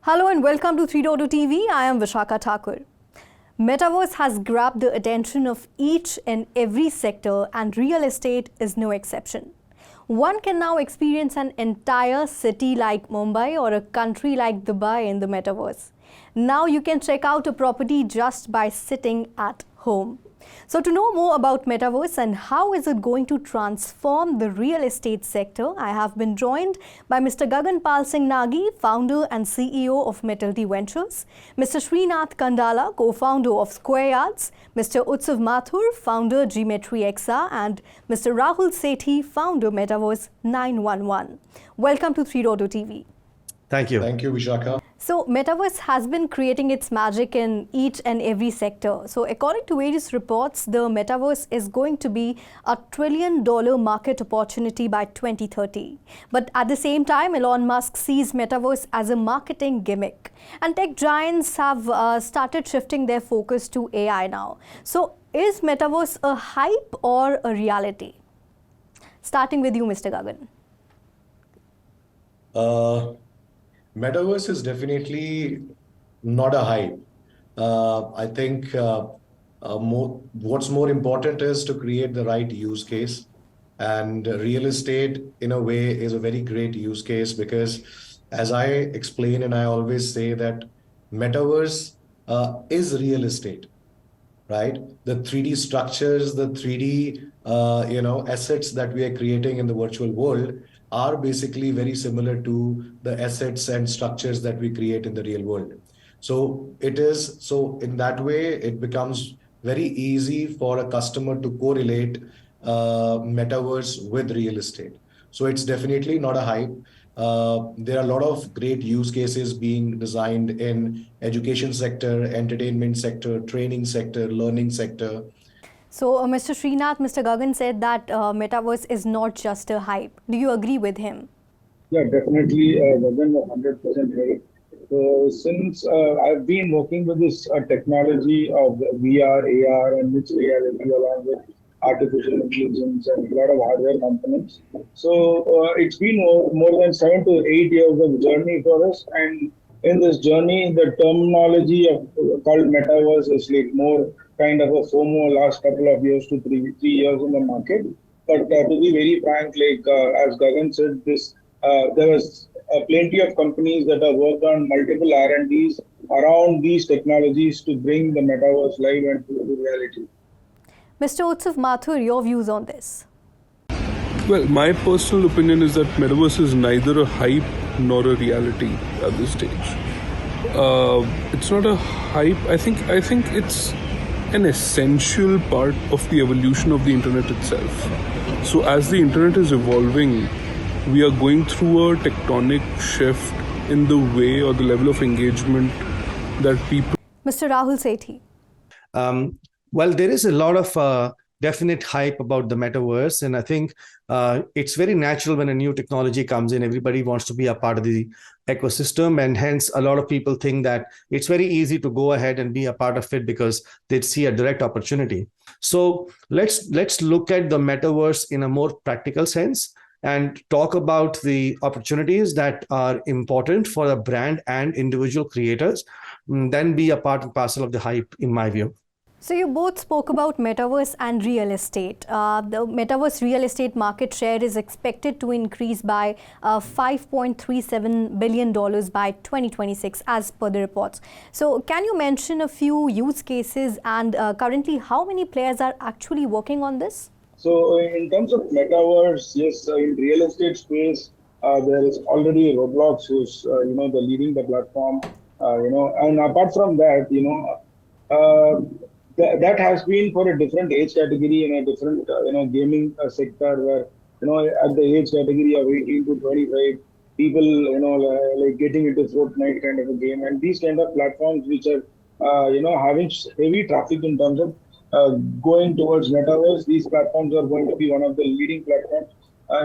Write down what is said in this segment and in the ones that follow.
Hello and welcome to 3.0 TV. I am Vishakha Thakur. Metaverse has grabbed the attention of each and every sector, and real estate is no exception. One can now experience an entire city like Mumbai or a country like Dubai in the Metaverse. Now you can check out a property just by sitting at home. So to know more about Metaverse and how is it going to transform the real estate sector, I have been joined by Mr. Gagan Pal Singh Nagi, founder and CEO of Metalty Ventures, Mr. Srinath Kandala, co-founder of Square Yards, Mr. Utsav Mathur, founder GMetri XR, and Mr. Rrahul Sethi, founder Metaverse 911. Welcome to 3.0 TV. Thank you. Thank you, Vishakha. So Metaverse has been creating its magic in each and every sector. So according to various reports, the Metaverse is going to be a $1 trillion market opportunity by 2030. But at the same time, Elon Musk sees Metaverse as a marketing gimmick. And tech giants have started shifting their focus to AI now. So is Metaverse a hype or a reality? Starting with you, Mr. Gagan. Metaverse is definitely not a hype. I think what's more important is to create the right use case. And real estate, in a way, is a very great use case because, as I explain and I always say that Metaverse is real estate, right? The 3D structures, the 3D assets that we are creating in the virtual world are basically very similar to the assets and structures that we create in the real world. So in that way, it becomes very easy for a customer to correlate Metaverse with real estate. So it's definitely not a hype. There are a lot of great use cases being designed in education sector, entertainment sector, training sector, learning sector. So, Mr. Srinath, Mr. Gagan said that Metaverse is not just a hype. Do you agree with him? Yeah, definitely. Gagan was 100% right. So, since I've been working with this technology of VR, AR, and mixed reality along with artificial intelligence and a lot of hardware components. So, it's been more than 7 to 8 years of journey for us. And in this journey, the terminology called Metaverse is like more kind of a FOMO last couple of years to three years in the market. But to be very frank, like as Gagan said, there was plenty of companies that have worked on multiple R&Ds around these technologies to bring the Metaverse live and to reality. Mr. Utsav Mathur, your views on this? Well, my personal opinion is that Metaverse is neither a hype nor a reality at this stage. It's not a hype. I think it's an essential part of the evolution of the internet itself. So as the internet is evolving, we are going through a tectonic shift in the way or the level of engagement that people... Mr. Rrahul Sethi. Well, there is a lot of definite hype about the Metaverse. And I think it's very natural when a new technology comes in, everybody wants to be a part of the ecosystem. And hence, a lot of people think that it's very easy to go ahead and be a part of it because they see a direct opportunity. So let's look at the Metaverse in a more practical sense and talk about the opportunities that are important for the brand and individual creators, then be a part and parcel of the hype, in my view. So you both spoke about Metaverse and real estate. The Metaverse real estate market share is expected to increase by $5.37 billion by 2026 as per the reports. So can you mention a few use cases and currently how many players are actually working on this? So in terms of Metaverse, yes, in real estate space, there is already Roblox who's, the leading the platform, and apart from that, that has been for a different age category in a different, gaming sector where, at the age category of 18 to 25, people, like getting into Fortnite kind of a game. And these kind of platforms which are, having heavy traffic in terms of going towards Metaverse, these platforms are going to be one of the leading platforms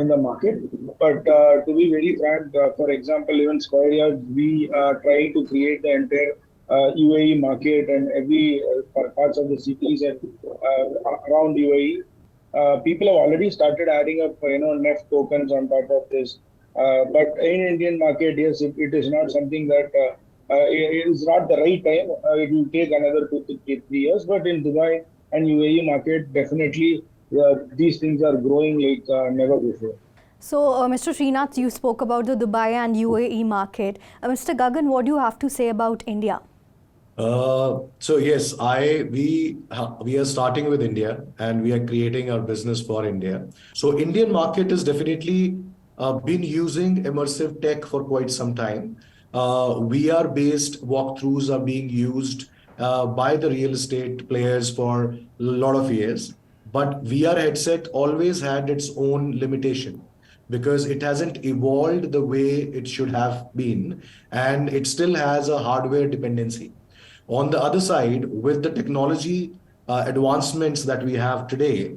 in the market. But to be very frank, for example, even Square Yards, we are trying to create the entire UAE market and every parts of the cities and around UAE. People have already started adding up, NEF tokens on top of this. But in Indian market, yes, it is not something that it is not the right time. It will take another 2 to 3 years. But in Dubai and UAE market, definitely these things are growing like never before. So, Mr. Srinath, you spoke about the Dubai and UAE market. Mr. Gagan, what do you have to say about India? So yes, we are starting with India and we are creating our business for India. So Indian market has definitely been using immersive tech for quite some time. VR-based walkthroughs are being used by the real estate players for a lot of years. But VR headset always had its own limitation because it hasn't evolved the way it should have been, and it still has a hardware dependency. On the other side, with the technology advancements that we have today,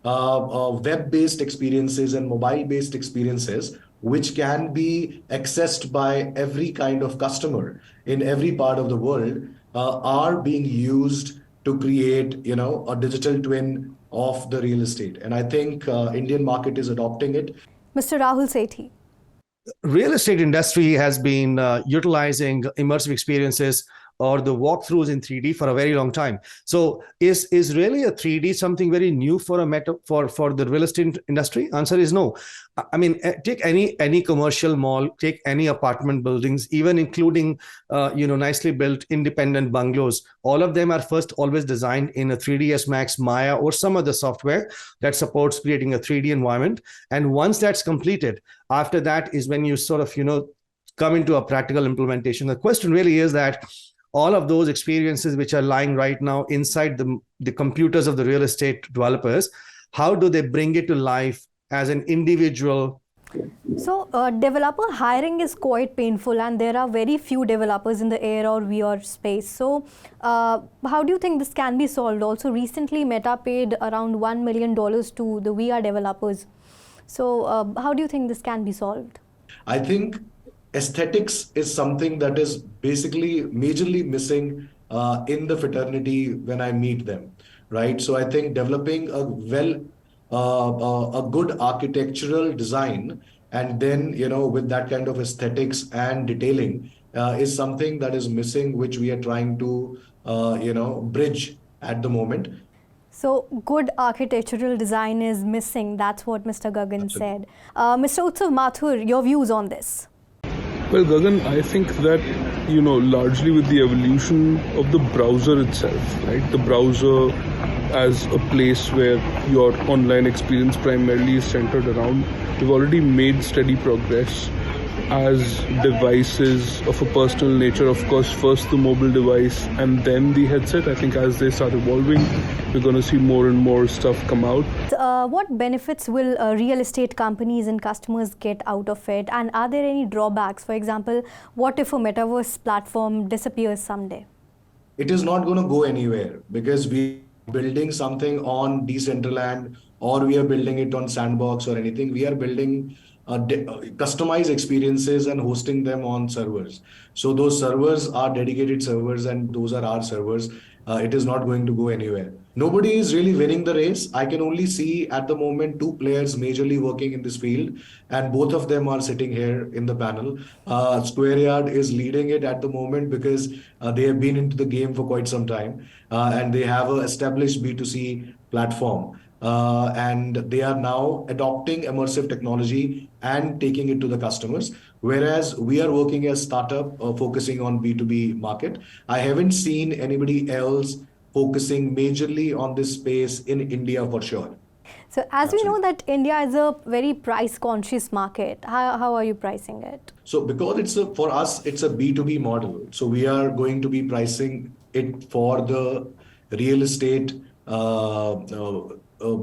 web-based experiences and mobile-based experiences, which can be accessed by every kind of customer in every part of the world, are being used to create, a digital twin of the real estate. And I think Indian market is adopting it. Mr. Rrahul Sethi. Real estate industry has been utilizing immersive experiences or the walkthroughs in 3D for a very long time. So is really a 3D something very new for for the real estate industry? Answer is no. I mean, take any commercial mall, take any apartment buildings, even including nicely built independent bungalows. All of them are first always designed in a 3ds Max, Maya, or some other software that supports creating a 3D environment. And once that's completed, after that is when you sort of come into a practical implementation. The question really is that all of those experiences which are lying right now inside the computers of the real estate developers, how do they bring it to life as an individual? So developer hiring is quite painful and there are very few developers in the AR or VR space. So how do you think this can be solved? Also recently Meta paid around $1 million to the VR developers. So how do you think this can be solved? I think aesthetics is something that is basically majorly missing in the fraternity when I meet them, right? So I think developing a good architectural design and then, with that kind of aesthetics and detailing is something that is missing, which we are trying to, bridge at the moment. So good architectural design is missing. That's what Mr. Gagan said. Mr. Utsav Mathur, your views on this? Well, Gagan, I think that, largely with the evolution of the browser itself, right? The browser as a place where your online experience primarily is centered around, we've already made steady progress as devices of a personal nature. Of course, first the mobile device and then the headset. I think as they start evolving, we're going to see more and more stuff come out. What benefits will real estate companies and customers get out of it? And are there any drawbacks? For example, what if a Metaverse platform disappears someday? It is not going to go anywhere because we are building something on Decentraland or we are building it on Sandbox or anything. We are building customized experiences and hosting them on servers. So those servers are dedicated servers and those are our servers. It is not going to go anywhere. Nobody is really winning the race. I can only see at the moment 2 players majorly working in this field, and both of them are sitting here in the panel. Square Yard is leading it at the moment because they have been into the game for quite some time and they have an established B2C platform. And they are now adopting immersive technology and taking it to the customers. Whereas we are working as startup focusing on B2B market. I haven't seen anybody else focusing majorly on this space in India for sure. So as we know that India is a very price conscious market, how are you pricing it? So because for us, it's a B2B model. So we are going to be pricing it for the real estate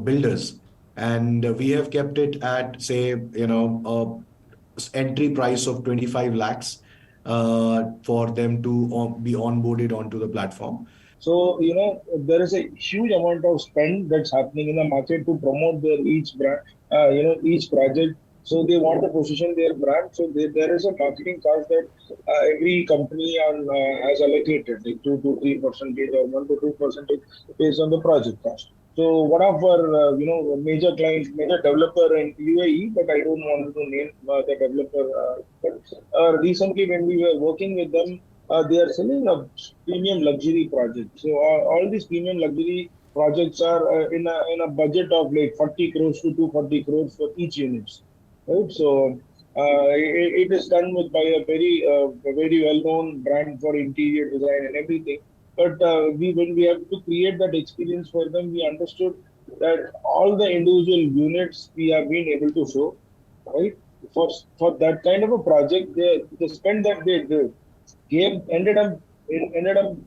builders, and we have kept it at say entry price of 25 lakhs for them to be onboarded onto the platform. So there is a huge amount of spend that's happening in the market to promote their each brand, each project. So they want to position their brand. So there is a marketing cost that every company has allocated, like 2 to 3% or 1 to 2% based on the project cost. So one of our major clients, major developer in UAE, but I don't want to name the developer. But recently, when we were working with them, they are selling a premium luxury project. So all these premium luxury projects are in a budget of like 40 crores to 240 crores for each unit. Right? So it is done with by a very well-known brand for interior design and everything. But when we have to create that experience for them, we understood that all the individual units we have been able to show, right? For that kind of a project, the spend that they did ended up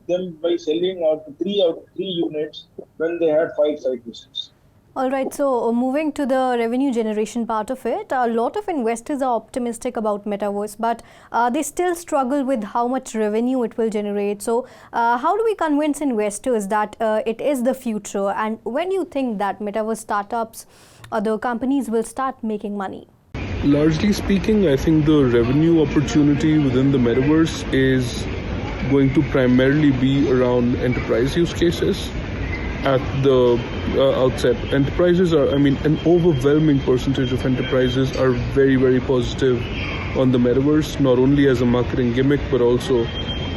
them by selling out three units when they had 5 site visits. All right, so moving to the revenue generation part of it, a lot of investors are optimistic about Metaverse, but they still struggle with how much revenue it will generate. So how do we convince investors that it is the future, and when you think that Metaverse startups or the companies will start making money? Largely speaking, I think the revenue opportunity within the Metaverse is going to primarily be around enterprise use cases. At the outset, enterprises are, an overwhelming percentage of enterprises are very, very positive on the Metaverse, not only as a marketing gimmick, but also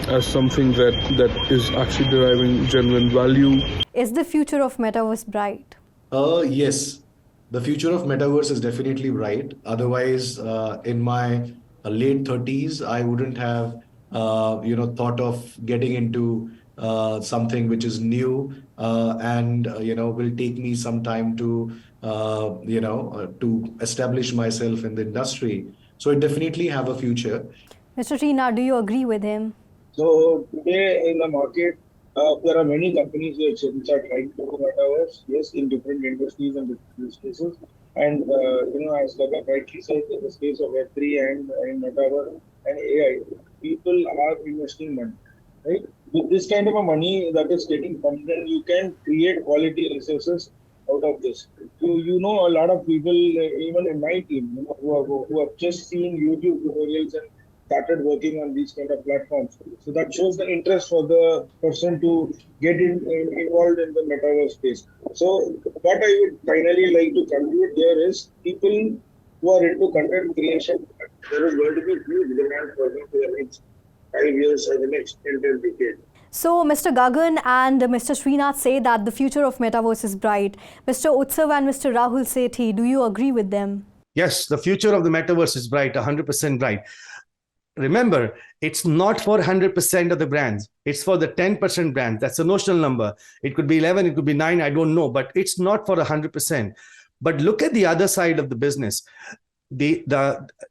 as something that is actually deriving genuine value. Is the future of Metaverse bright? Yes, the future of Metaverse is definitely bright. Otherwise, in my late 30s, I wouldn't have, thought of getting into something which is new and will take me some time to to establish myself in the industry. So it definitely have a future. Mr. Srinath, do you agree with him? So today in the market, there are many companies which are trying to do Metaverse, yes, in different industries and different use cases. And as Gagan rightly said, in the space of Web3 and in Metaverse and AI, people are investing money, right? With this kind of a money that is getting pumped in, you can create quality resources out of this. So, a lot of people, even in my team, who have just seen YouTube tutorials and started working on these kind of platforms. So that shows the interest for the person to get involved in the Metaverse space. So what I would finally like to conclude here is people who are into content creation, there is going to be huge demand for them for the next 5 years or the next 10 decades. So, Mr. Gagan and Mr. Srinath say that the future of Metaverse is bright. Mr. Utsav and Mr. Rrahul Sethi, do you agree with them? Yes, the future of the Metaverse is bright, 100% bright. Remember, it's not for 100% of the brands. It's for the 10% brands. That's a notional number. It could be 11, it could be 9, I don't know, but it's not for 100%. But look at the other side of the business. The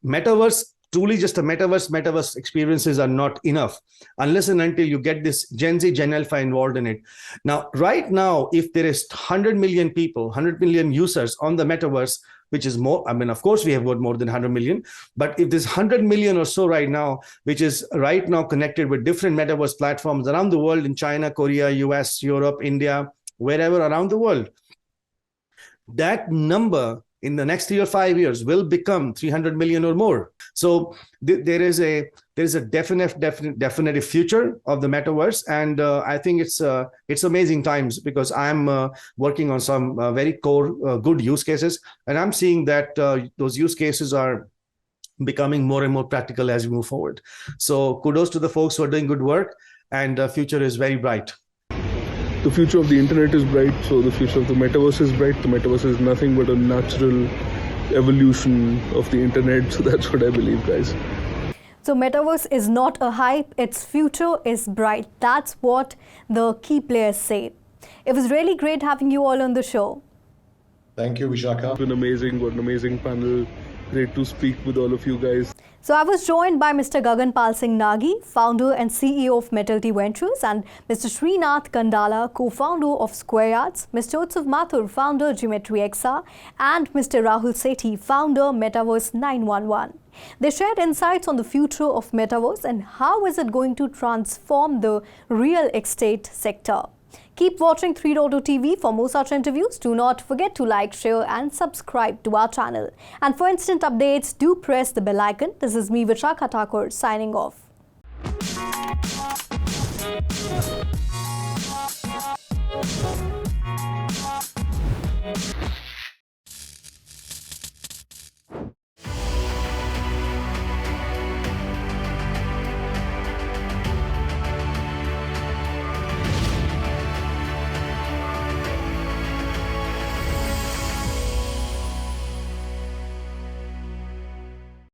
Metaverse, truly just a Metaverse experiences are not enough unless and until you get this Gen Z, Gen Alpha involved in it. Now, right now, if there is 100 million people, 100 million users on the Metaverse, which is more, of course, we have got more than 100 million, but if there's 100 million or so right now, which is right now connected with different Metaverse platforms around the world in China, Korea, US, Europe, India, wherever around the world, that number in the next 3 or 5 years will become 300 million or more. So there is a definite future of the Metaverse, and I think it's amazing times because I'm working on some very core good use cases, and I'm seeing that those use cases are becoming more and more practical as we move forward. So kudos to the folks who are doing good work, and the future is very bright. The future of the internet is bright, so the future of the Metaverse is bright. The Metaverse is nothing but a natural evolution of the internet, so that's what I believe, guys. So Metaverse is not a hype, its future is bright. That's what the key players say. It was really great having you all on the show. Thank you, Vishaka. It's been amazing, what an amazing panel. Great to speak with all of you guys. So I was joined by Mr. Gagan Pal Singh Nagi, founder and CEO of Metalty Ventures, and Mr. Srinath Kandala, co-founder of Square Yards, Mr. Utsav Mathur, founder GMetri XR, and Mr. Rrahul Sethi, founder Metaverse 911. They shared insights on the future of Metaverse and how is it going to transform the real estate sector. Keep watching 3.0 TV for more such interviews. Do not forget to like, share and subscribe to our channel. And for instant updates, do press the bell icon. This is me, Vishakha Thakur, signing off.